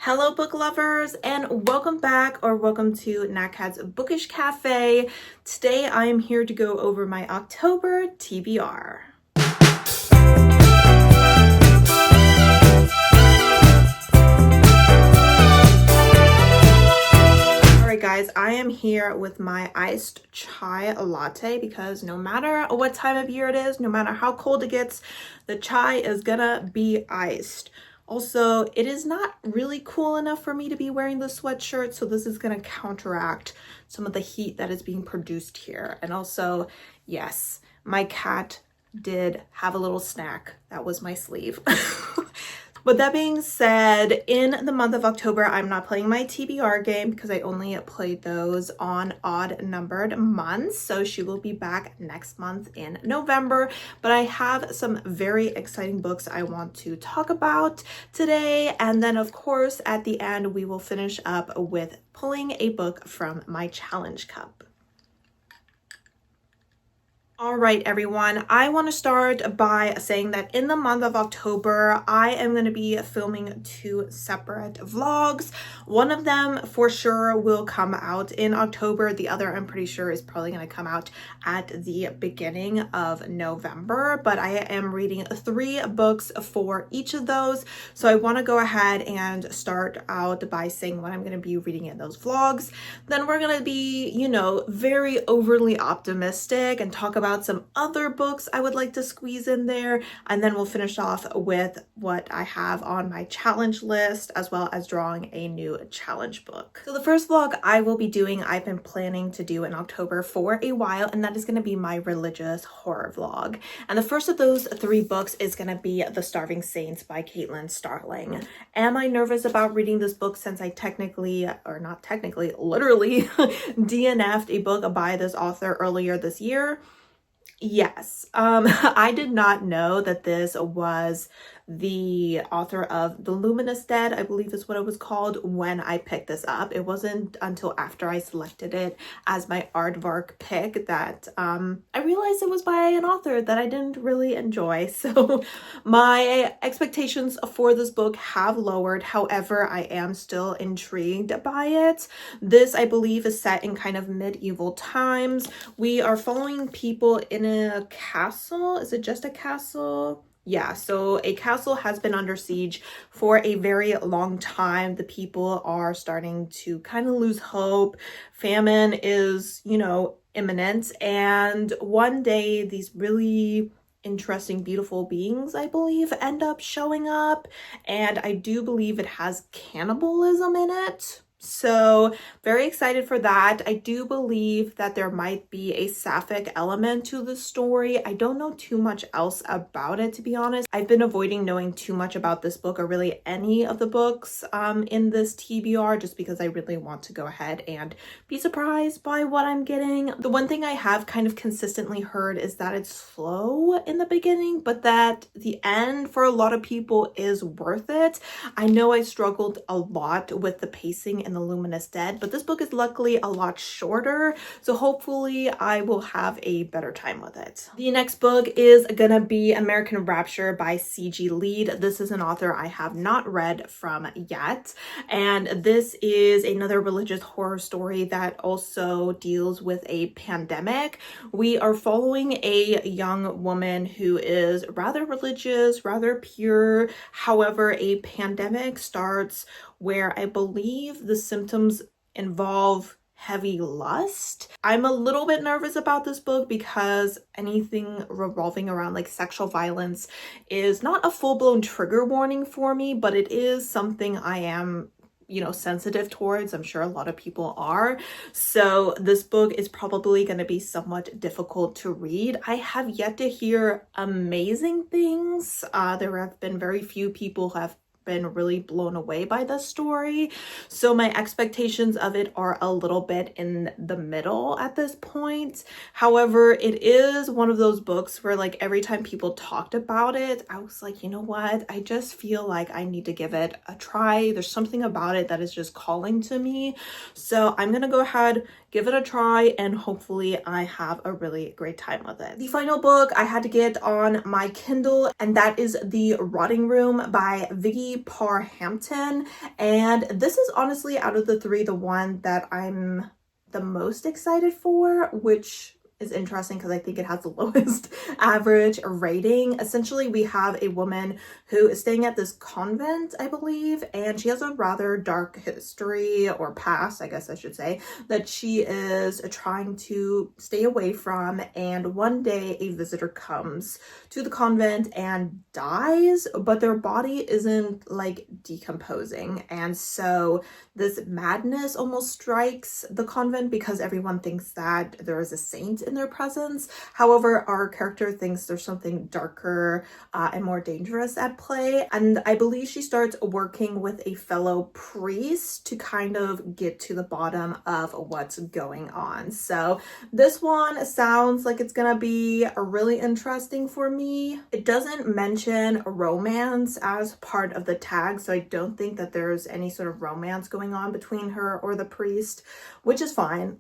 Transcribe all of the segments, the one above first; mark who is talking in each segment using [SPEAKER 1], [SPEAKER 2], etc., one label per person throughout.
[SPEAKER 1] Hello book lovers, and welcome back or welcome to Nakat's Bookish Cafe. Today I am here to go over my October TBR. Alright guys, I am here with my iced chai latte because no matter what time of year it is, no matter how cold it gets, the chai is gonna be iced. Also, it is not really cool enough for me to be wearing the sweatshirt, so this is going to counteract some of the heat that is being produced here. And also, yes, my cat did have a little snack. That was my sleeve. With that being said, in the month of October, I'm not playing my TBR game because I only played those on odd numbered months. So she will be back next month in November. But I have some very exciting books I want to talk about today. And then, of course, at the end, we will finish up with pulling a book from my challenge cup. All right, everyone, I want to start by saying that in the month of October, I am going to be filming two separate vlogs. One of them for sure will come out in October. The other, I'm pretty sure, is probably going to come out at the beginning of November, but I am reading 3 books for each of those. So I want to go ahead and start out by saying what I'm going to be reading in those vlogs. Then we're going to be, very overly optimistic and talk about some other books I would like to squeeze in there, and then we'll finish off with what I have on my challenge list, as well as drawing a new challenge book. So the first vlog I will be doing, I've been planning to do in October for a while, and that is going to be my religious horror vlog. And the first of those 3 books is going to be The Starving Saints by Caitlin Starling. Am I nervous about reading this book since I literally DNF'd a book by this author earlier this year? Yes. I did not know that this was the author of The Luminous Dead, I believe is what it was called, when I picked this up. It wasn't until after I selected it as my aardvark pick that I realized it was by an author that I didn't really enjoy. So my expectations for this book have lowered. However, I am still intrigued by it. This, I believe, is set in kind of medieval times. We are following people in a castle. Is it just a castle? Yeah, so a castle has been under siege for a very long time. The people are starting to kind of lose hope. Famine is, imminent. And one day these really interesting, beautiful beings, I believe, end up showing up. And I do believe it has cannibalism in it. So very excited for that. I do believe that there might be a sapphic element to the story. I don't know too much else about it, to be honest. I've been avoiding knowing too much about this book or really any of the books in this TBR just because I really want to go ahead and be surprised by what I'm getting. The one thing I have kind of consistently heard is that it's slow in the beginning, but that the end for a lot of people is worth it. I know I struggled a lot with the pacing in The Luminous Dead, but this book is luckily a lot shorter, so hopefully I will have a better time with it. The next book is gonna be American Rapture by C.G. Lead. This is an author I have not read from yet, and this is another religious horror story that also deals with a pandemic. We are following a young woman who is rather religious, rather pure. However, a pandemic starts where I believe the symptoms involve heavy lust. I'm a little bit nervous about this book because anything revolving around like sexual violence is not a full-blown trigger warning for me, but it is something I am sensitive towards. I'm sure a lot of people are. So this book is probably going to be somewhat difficult to read. I have yet to hear amazing things. There have been very few people who have been really blown away by this story, so my expectations of it are a little bit in the middle at this point. However, it is one of those books where like every time people talked about it, I was like, you know what, I just feel like I need to give it a try. There's something about it that is just calling to me, so I'm gonna go ahead, give it a try, and hopefully I have a really great time with it. The final book I had to get on my Kindle, and that is The Rotting Room by Vicky Parhampton. And this is honestly, out of the three, the one that I'm the most excited for, which is interesting because I think it has the lowest average rating. Essentially, we have a woman who is staying at this convent, I believe, and she has a rather dark history, or past, I guess I should say, that she is trying to stay away from. And one day a visitor comes to the convent and dies, but their body isn't like decomposing. And so this madness almost strikes the convent because everyone thinks that there is a saint in their presence. However, our character thinks there's something darker and more dangerous at play. And I believe she starts working with a fellow priest to kind of get to the bottom of what's going on. So this one sounds like it's gonna be really interesting for me. It doesn't mention romance as part of the tag, so I don't think that there's any sort of romance going on between her or the priest, which is fine.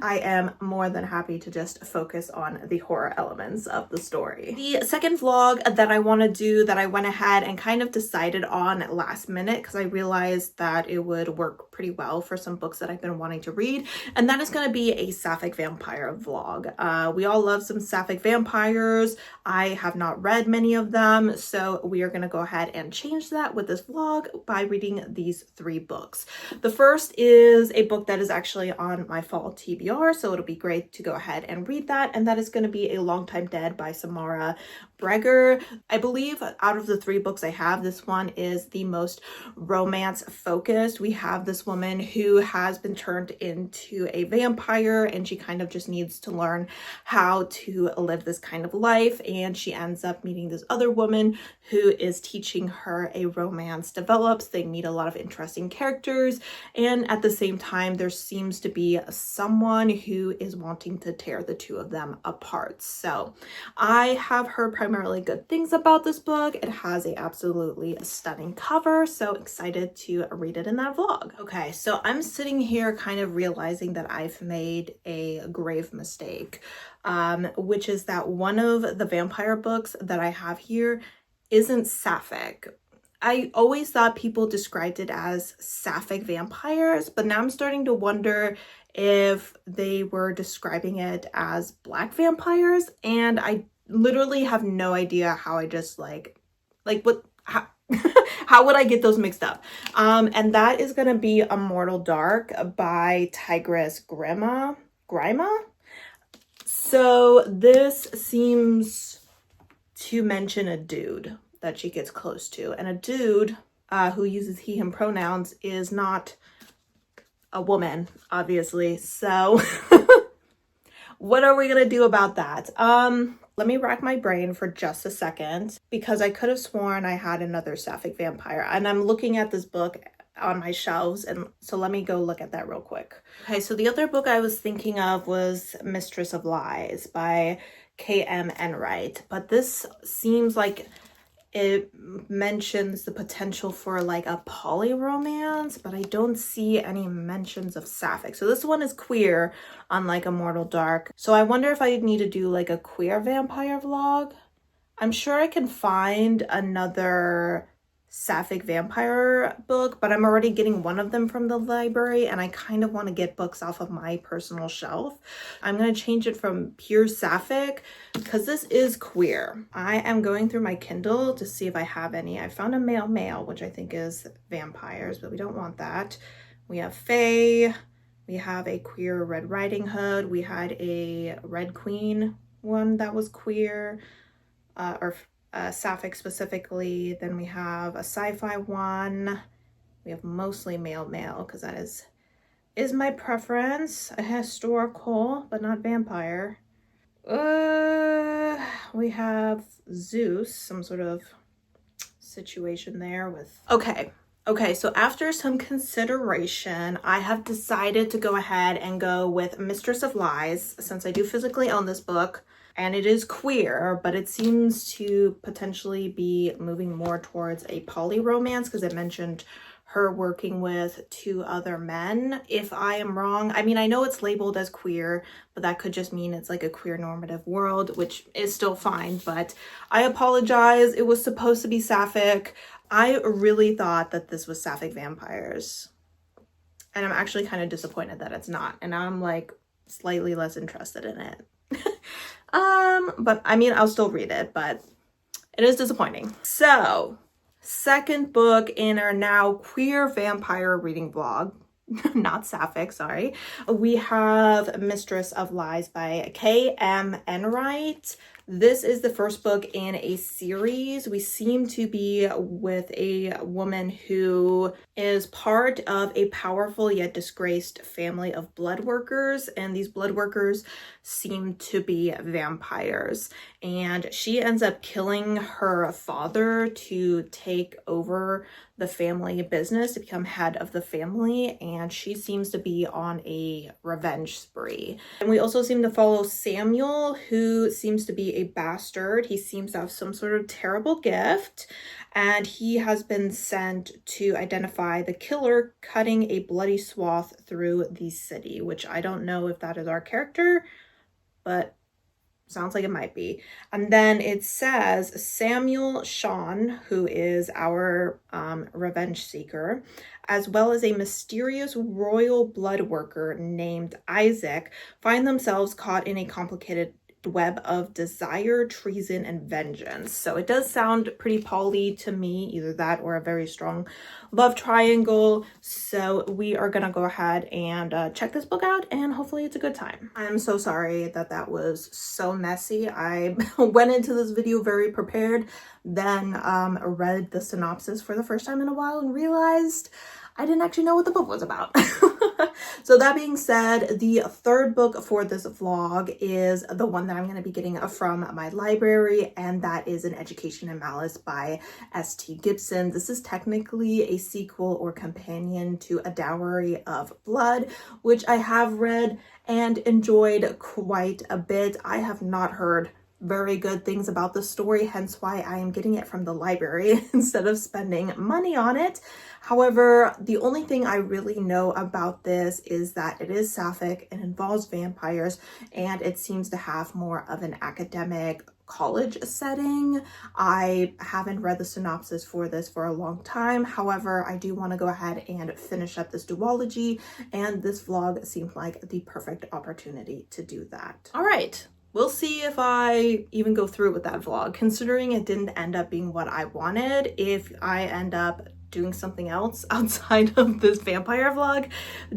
[SPEAKER 1] I am more than happy to just focus on the horror elements of the story. The second vlog that I want to do, that I went ahead and kind of decided on last minute because I realized that it would work pretty well for some books that I've been wanting to read, and that is going to be a sapphic vampire vlog. We all love some sapphic vampires. I have not read many of them, so we are going to go ahead and change that with this vlog by reading these three books. The first is a book that is actually on my fall TBR, so it'll be great to go ahead and read that, and that is going to be A Long Time Dead by Samara Breger. I believe out of the three books I have, this one is the most romance focused. We have this woman who has been turned into a vampire, and she kind of just needs to learn how to live this kind of life, and she ends up meeting this other woman who is teaching her. A romance develops. They meet a lot of interesting characters, and at the same time there seems to be someone who is wanting to tear the two of them apart. So I have heard primarily good things about this book. It has a absolutely stunning cover, so excited to read it in that vlog. Okay, so I'm sitting here kind of realizing that I've made a grave mistake, which is that one of the vampire books that I have here isn't sapphic. I always thought people described it as sapphic vampires, but now I'm starting to wonder if they were describing it as black vampires, and I literally have no idea how I just how would I get those mixed up? And that is gonna be Immortal Dark by Tigress Grima. So this seems to mention a dude that she gets close to, and a dude who uses he him pronouns is not a woman, obviously. So what are we gonna do about that? Let me rack my brain for just a second, because I could have sworn I had another sapphic vampire, and I'm looking at this book on my shelves, and so let me go look at that real quick. Okay, so the other book I was thinking of was Mistress of Lies by K.M. Enright, but this seems like it mentions the potential for like a poly romance, but I don't see any mentions of sapphic. So this one is queer, unlike Immortal Dark. So I wonder if I need to do like a queer vampire vlog. I'm sure I can find another sapphic vampire book, but I'm already getting one of them from the library, and I kind of want to get books off of my personal shelf. I'm going to change it from pure sapphic because this is queer. I am going through my Kindle to see if I have any. I found a male, which I think is vampires, but we don't want that. We have fae. We have a queer Red Riding Hood. We had a Red Queen one that was queer, or sapphic specifically. Then we have a sci-fi one. We have mostly male because that is my preference. A historical, but not vampire. We have Zeus, some sort of situation there with... Okay, so after some consideration, I have decided to go ahead and go with Mistress of Lies, since I do physically own this book. And it is queer, but it seems to potentially be moving more towards a poly romance, because it mentioned her working with two other men. If I am wrong, I mean, I know it's labeled as queer, but that could just mean it's like a queer normative world, which is still fine, but I apologize. It was supposed to be sapphic. I really thought that this was sapphic vampires, and I'm actually kind of disappointed that it's not, and I'm like slightly less interested in it. But I mean, I'll still read it, but it is disappointing. So, second book in our now queer vampire reading vlog, not sapphic, sorry. We have Mistress of Lies by K.M. Enright. This is the first book in a series. We seem to be with a woman who is part of a powerful yet disgraced family of blood workers, and these blood workers seem to be vampires. And she ends up killing her father to take over the family business, to become head of the family, and she seems to be on a revenge spree. And we also seem to follow Samuel, who seems to be a bastard. He seems to have some sort of terrible gift, and he has been sent to identify the killer cutting a bloody swath through the city, which I don't know if that is our character, but sounds like it might be. And then it says Samuel Sean, who is our revenge seeker, as well as a mysterious royal blood worker named Isaac, find themselves caught in a complicated web of desire, treason, and vengeance. So it does sound pretty poly to me, either that or a very strong love triangle. So we are gonna go ahead and check this book out, and hopefully it's a good time. I'm so sorry that that was so messy. I went into this video very prepared, then read the synopsis for the first time in a while and realized I didn't actually know what the book was about. So that being said, the third book for this vlog is the one that I'm going to be getting from my library, and that is An Education in Malice by S.T. Gibson. This is technically a sequel or companion to A Dowry of Blood, which I have read and enjoyed quite a bit. I have not heard very good things about the story, hence why I am getting it from the library instead of spending money on it. However, the only thing I really know about this is that it is sapphic, it involves vampires, and it seems to have more of an academic college setting. I haven't read the synopsis for this for a long time. However, I do want to go ahead and finish up this duology, and this vlog seemed like the perfect opportunity to do that. All right. We'll see if I even go through with that vlog, considering it didn't end up being what I wanted. If I end up doing something else outside of this vampire vlog,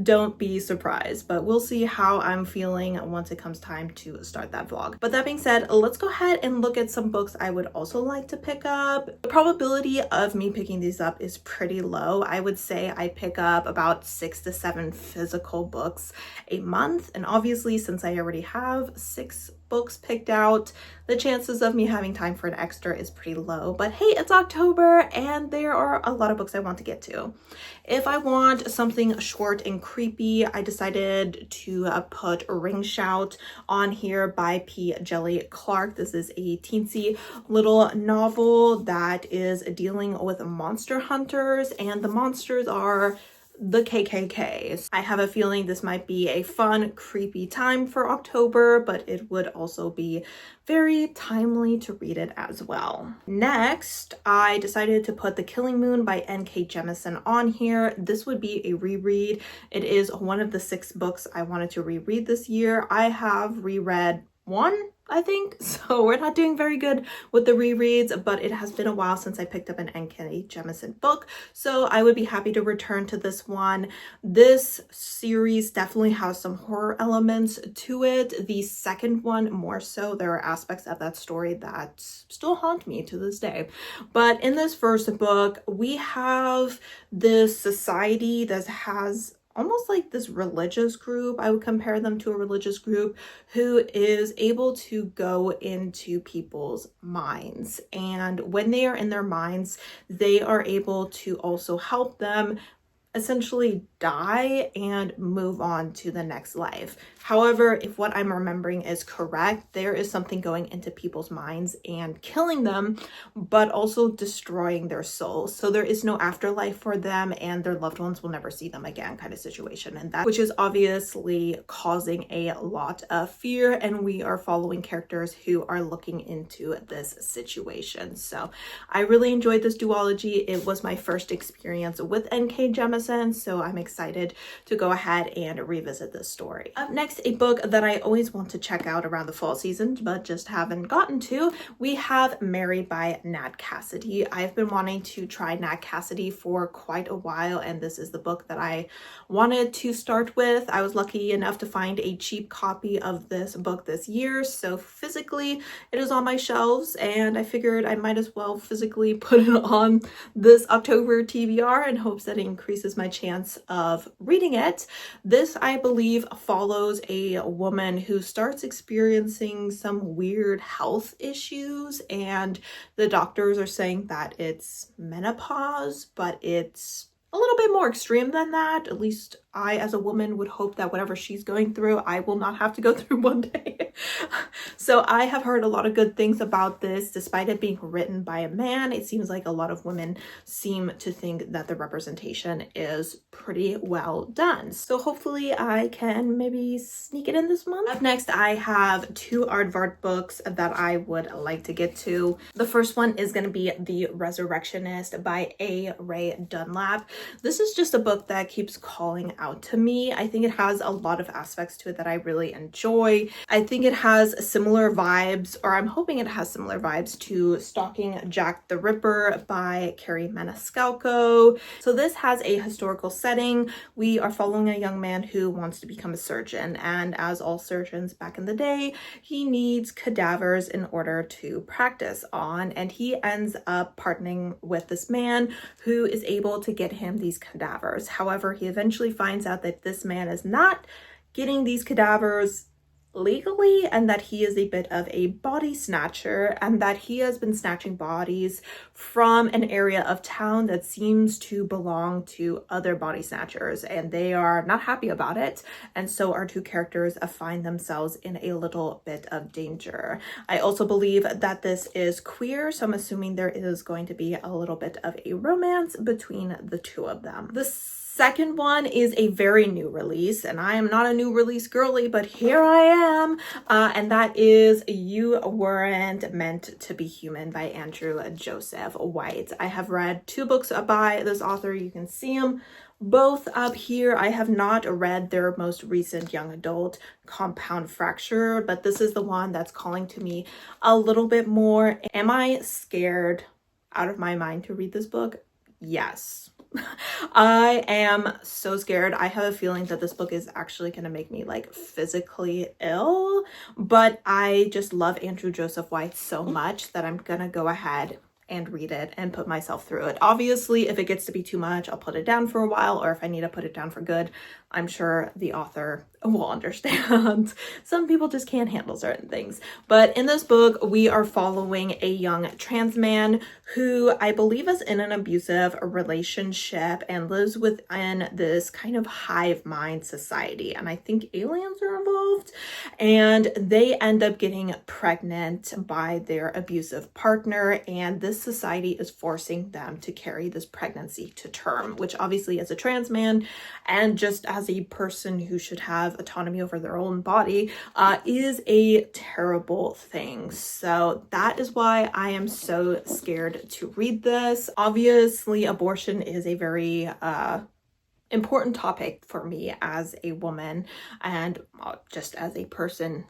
[SPEAKER 1] don't be surprised, but we'll see how I'm feeling once it comes time to start that vlog. But that being said, let's go ahead and look at some books I would also like to pick up. The probability of me picking these up is pretty low. I would say I pick up about 6 to 7 physical books a month, and obviously since I already have 6 books picked out, the chances of me having time for an extra is pretty low. But hey, it's October and there are a lot of books I want to get to. If I want something short and creepy, I decided to put Ring Shout on here by P. Jelly Clark. This is a teensy little novel that is dealing with monster hunters, and the monsters are the KKK. I have a feeling this might be a fun, creepy time for October, but it would also be very timely to read it as well. Next, I decided to put The Killing Moon by N.K. Jemisin on here. This would be a reread. It is one of the 6 books I wanted to reread this year. I have reread 1, I think, so we're not doing very good with the rereads, but it has been a while since I picked up an N.K. Jemisin book, so I would be happy to return to this one. This series definitely has some horror elements to it. The second one more so. There are aspects of that story that still haunt me to this day. But in this first book, we have this society that has almost like this religious group. I would compare them to a religious group who is able to go into people's minds. And when they are in their minds, they are able to also help them essentially die and move on to the next life. However, if what I'm remembering is correct, there is something going into people's minds and killing them, but also destroying their souls. So there is no afterlife for them, and their loved ones will never see them again, kind of situation. And that, which is obviously causing a lot of fear, and we are following characters who are looking into this situation. So I really enjoyed this duology. It was my first experience with N.K. Jemisin, so I'm excited to go ahead and revisit this story. Up next, a book that I always want to check out around the fall season, but just haven't gotten to. We have Married by Nat Cassidy. I've been wanting to try Nat Cassidy for quite a while, and this is the book that I wanted to start with. I was lucky enough to find a cheap copy of this book this year, so physically it is on my shelves, and I figured I might as well physically put it on this October TBR in hopes that it increases my chance of reading it. This, I believe, follows a woman who starts experiencing some weird health issues, and the doctors are saying that it's menopause, but it's a little bit more extreme than that. At least I, as a woman, would hope that whatever she's going through, I will not have to go through one day. So I have heard a lot of good things about this. Despite it being written by a man, it seems like a lot of women seem to think that the representation is pretty well done. So hopefully I can maybe sneak it in this month. Up next, I have two aardvark books that I would like to get to. The first one is going to be The Resurrectionist by A. Ray Dunlap. This is just a book that keeps calling out to me. I think it has a lot of aspects to it that I really enjoy. I think it has similar vibes, or I'm hoping it has similar vibes to Stalking Jack the Ripper by Carrie Maniscalco. So this has a historical setting. We are following a young man who wants to become a surgeon, and as all surgeons back in the day, he needs cadavers in order to practice on, and he ends up partnering with this man who is able to get him these cadavers. However, he eventually finds out that this man is not getting these cadavers legally, and that he is a bit of a body snatcher, and that he has been snatching bodies from an area of town that seems to belong to other body snatchers, and they are not happy about it. And so our two characters find themselves in a little bit of danger. I also believe that this is queer, so I'm assuming there is going to be a little bit of a romance between the two of them. The second one is a very new release, and I am not a new release girly, but here I am, and that is You Weren't Meant to Be Human by Andrew Joseph White. I have read two books by this author. You can see them both up here. I have not read their most recent young adult, Compound Fracture, but this is the one that's calling to me a little bit more. Am I scared out of my mind to read this book? Yes. I am so scared. I have a feeling that this book is actually going to make me like physically ill, but I just love Andrew Joseph White so much that I'm gonna go ahead and read it and put myself through it. Obviously, if it gets to be too much, I'll put it down for a while, or if I need to put it down for good, I'm sure the author will understand. Some people just can't handle certain things. But in this book, we are following a young trans man who I believe is in an abusive relationship and lives within this kind of hive mind society. And I think aliens are involved. And they end up getting pregnant by their abusive partner. And this society is forcing them to carry this pregnancy to term, which obviously as a trans man and just as a person who should have autonomy over their own body is a terrible thing. So that is why I am so scared to read this. Obviously, abortion is a very important topic for me as a woman and just as a person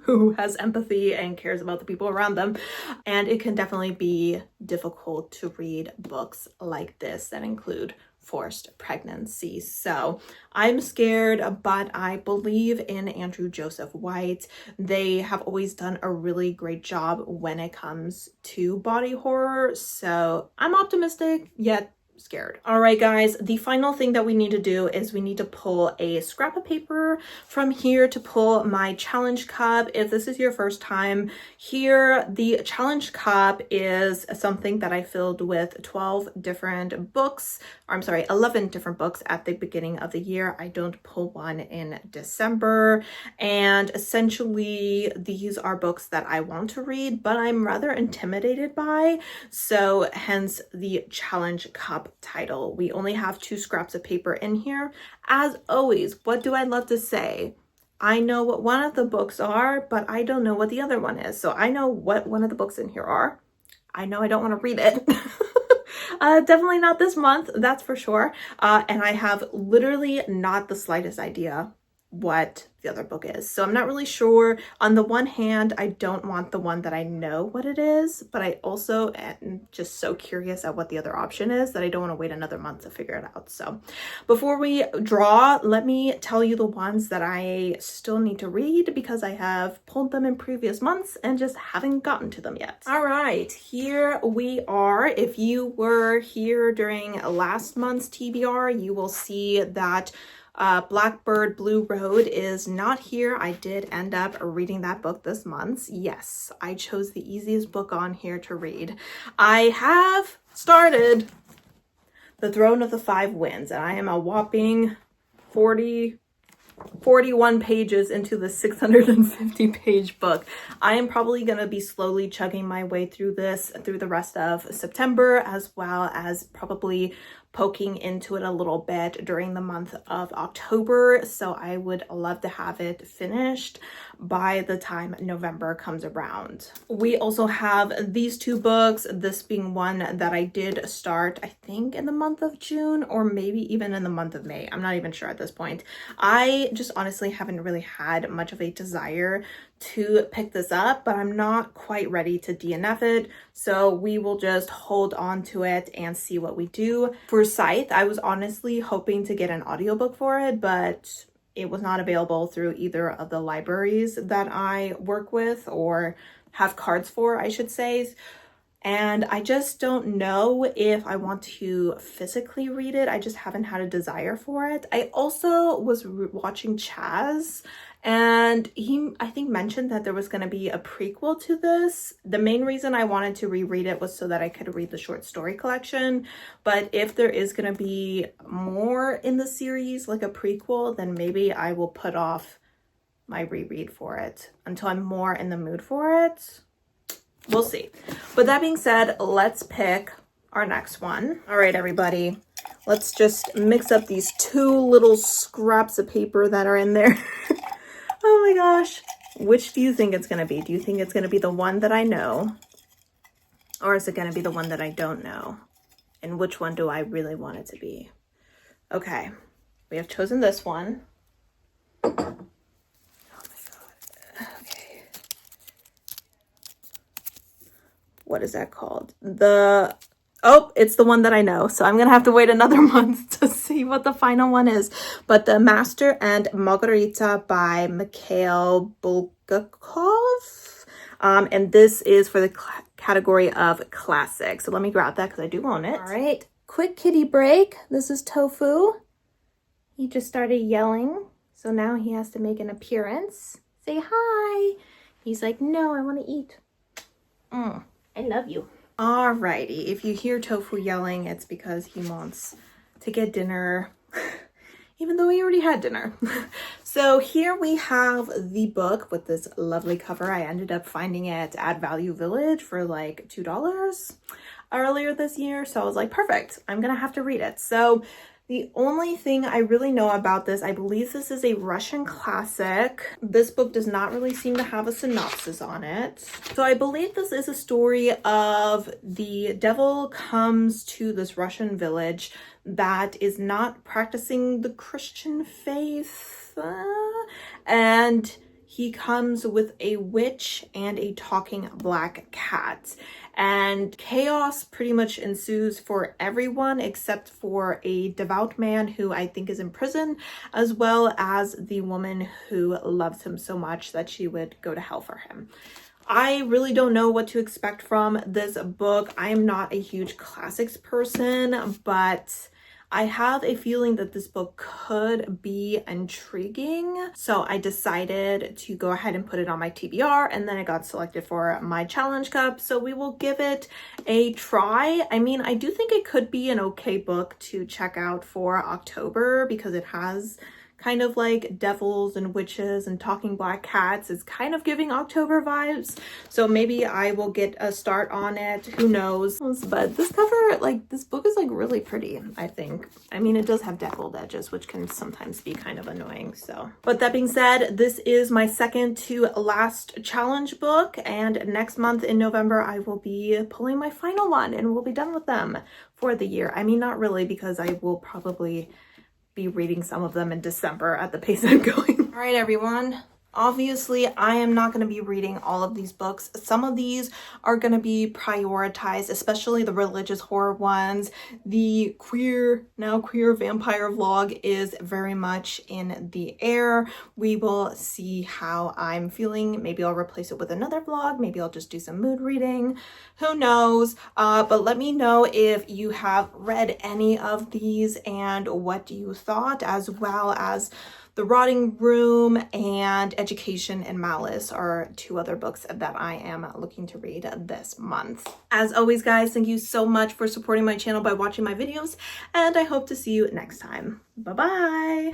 [SPEAKER 1] who has empathy and cares about the people around them. And it can definitely be difficult to read books like this that include forced pregnancy. So I'm scared, but I believe in Andrew Joseph White. They have always done a really great job when it comes to body horror. So I'm optimistic, yet scared. All right, guys, the final thing that we need to do is we need to pull a scrap of paper from here to pull my challenge cup. If this is your first time here, the challenge cup is something that I filled with 12 different books, or I'm sorry, 11 different books at the beginning of the year. I don't pull one in December, and essentially these are books that I want to read, but I'm rather intimidated by, so hence the challenge cup title. We only have 2 scraps of paper in here. As always, what do I love to say? I know what one of the books are, but I don't know what the other one is. So I know what one of the books in here are. I know I don't want to read it. Definitely not this month, that's for sure. And I have literally not the slightest idea what the other book is. So I'm not really sure. On the one hand, I don't want the one that I know what it is, but I also am just so curious at what the other option is that I don't want to wait another month to figure it out. So before we draw, let me tell you the ones that I still need to read because I have pulled them in previous months and just haven't gotten to them yet. All right, here we are. If you were here during last month's TBR, you will see that Blackbird Blue Road is not here. I did end up reading that book this month. Yes, I chose the easiest book on here to read. I have started The Throne of the Five Winds, and I am a whopping 41 pages into the 650 page book. I am probably going to be slowly chugging my way through this through the rest of September, as well as probably poking into it a little bit during the month of October. So I would love to have it finished by the time November comes around. We also have these 2 books, this being one that I did start, I think in the month of June, or maybe even in the month of May. I'm not even sure at this point. I just honestly haven't really had much of a desire to pick this up, but I'm not quite ready to DNF it. So we will just hold on to it and see what we do. For Scythe, I was honestly hoping to get an audiobook for it, but it was not available through either of the libraries that I work with or have cards for, I should say. And I just don't know if I want to physically read it. I just haven't had a desire for it. I also was watching Chaz, and he, I think, mentioned that there was going to be a prequel to this. The main reason I wanted to reread it was so that I could read the short story collection. But if there is going to be more in the series, like a prequel, then maybe I will put off my reread for it until I'm more in the mood for it. We'll see. But that being said, let's pick our next one. All right, everybody, let's just mix up these 2 little scraps of paper that are in there. Oh my gosh. Which do you think it's going to be? Do you think it's going to be the one that I know? Or is it going to be the one that I don't know? And which one do I really want it to be? Okay, we have chosen this one. Oh my God. Okay. What is that called? Oh, it's the one that I know. So I'm going to have to wait another month to see what the final one is. But The Master and Margarita by Mikhail Bulgakov. And this is for the category of classic. So let me grab that because I do own it. All right. Quick kitty break. This is Tofu. He just started yelling. So now he has to make an appearance. Say hi. He's like, no, I want to eat. I love you. Alrighty, if you hear Tofu yelling, it's because he wants to get dinner, even though he already had dinner. So here we have the book with this lovely cover. I ended up finding it at Value Village for like $2 earlier this year. So I was like, perfect, I'm gonna have to read it. So the only thing I really know about this, I believe this is a Russian classic. This book does not really seem to have a synopsis on it. So I believe this is a story of the devil comes to this Russian village that is not practicing the Christian faith. And he comes with a witch and a talking black cat. And chaos pretty much ensues for everyone except for a devout man who I think is in prison, as well as the woman who loves him so much that she would go to hell for him. I really don't know what to expect from this book. I am not a huge classics person, but I have a feeling that this book could be intriguing. So I decided to go ahead and put it on my TBR, and then it got selected for my challenge cup. So we will give it a try. I mean, I do think it could be an okay book to check out for October because it has kind of like devils and witches and talking black cats. Is kind of giving October vibes. So maybe I will get a start on it. Who knows? But this cover, like this book is like really pretty, I think. I mean, it does have deckled edges, which can sometimes be kind of annoying. So, but that being said, this is my second to last challenge book. And next month in November, I will be pulling my final one and we'll be done with them for the year. I mean, not really, because I will probably be reading some of them in December at the pace I'm going. All right, everyone. Obviously, I am not going to be reading all of these books. Some of these are going to be prioritized, especially the religious horror ones. The now queer vampire vlog is very much in the air. We will see how I'm feeling. Maybe I'll replace it with another vlog. Maybe I'll just do some mood reading. Who knows? But let me know if you have read any of these and what you thought, as well as The Rotting Room and Education and Malice are two other books that I am looking to read this month. As always, guys, thank you so much for supporting my channel by watching my videos, and I hope to see you next time. Bye-bye!